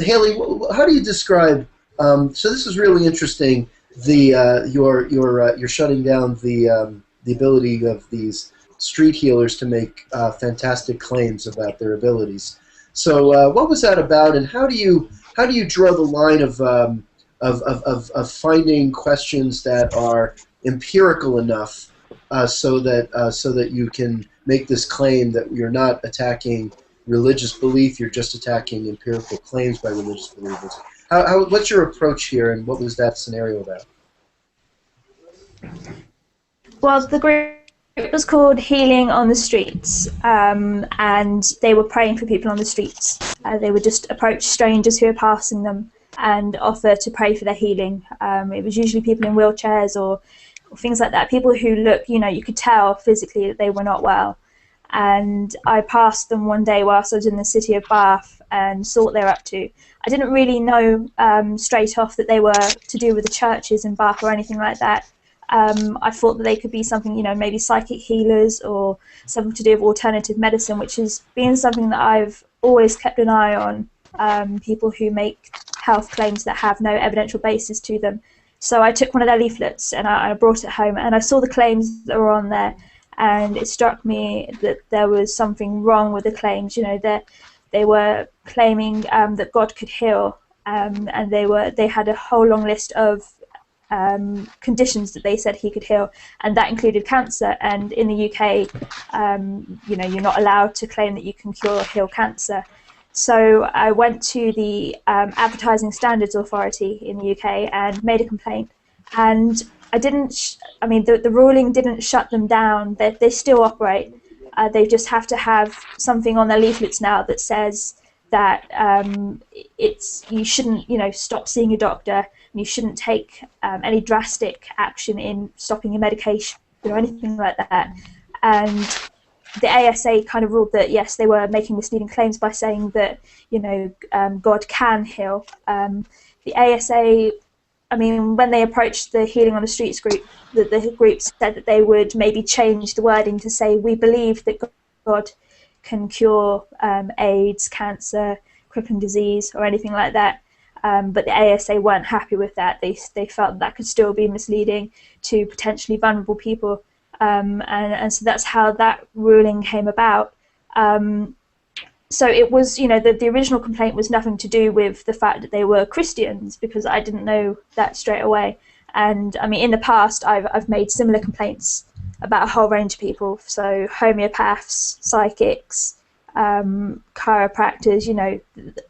Haley, how do you describe? So this is really interesting. The you're shutting down the ability of these street healers to make fantastic claims about their abilities. So what was that about, and how do you draw the line of finding questions that are empirical enough so that you can make this claim that you're not attacking religious belief, you're just attacking empirical claims by religious believers. What's your approach here, and what was that scenario about? Well, the group was called Healing on the Streets, and they were praying for people on the streets. They would just approach strangers who were passing them and offer to pray for their healing. It was usually people in wheelchairs or things like that, people who look, you could tell physically that they were not well. And I passed them one day whilst I was in the city of Bath and saw what they were up to. I didn't really know straight off that they were to do with the churches in Bath or anything like that. I thought that they could be something, maybe psychic healers or something to do with alternative medicine, which has been something that I've always kept an eye on, people who make health claims that have no evidential basis to them. So I took one of their leaflets and I brought it home, and I saw the claims that were on there, and it struck me that there was something wrong with the claims. That they were claiming that God could heal, and they had a whole long list of conditions that they said he could heal, and that included cancer. And in the UK, you're not allowed to claim that you can cure or heal cancer. So I went to the Advertising Standards Authority in the UK and made a complaint. And the ruling didn't shut them down. They still operate. They just have to have something on their leaflets now that says that you shouldn't, stop seeing a doctor, and you shouldn't take any drastic action in stopping your medication or anything like that. And the ASA kind of ruled that yes, they were making misleading claims by saying that God can heal. The ASA, when they approached the Healing on the Streets group, the group said that they would maybe change the wording to say we believe that God can cure AIDS, cancer, crippling disease, or anything like that. But the ASA weren't happy with that. They felt that could still be misleading to potentially vulnerable people. And so that's how that ruling came about. So it was, the original complaint was nothing to do with the fact that they were Christians, because I didn't know that straight away. And in the past, I've made similar complaints about a whole range of people. So homeopaths, psychics, chiropractors,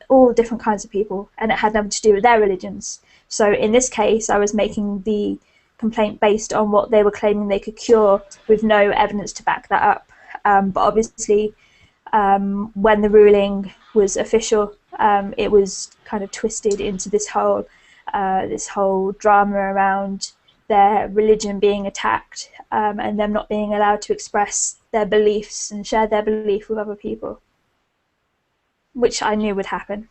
all different kinds of people, and it had nothing to do with their religions. So in this case, I was making the complaint based on what they were claiming they could cure with no evidence to back that up. But obviously, when the ruling was official, it was kind of twisted into this whole drama around their religion being attacked, and them not being allowed to express their beliefs and share their belief with other people, which I knew would happen.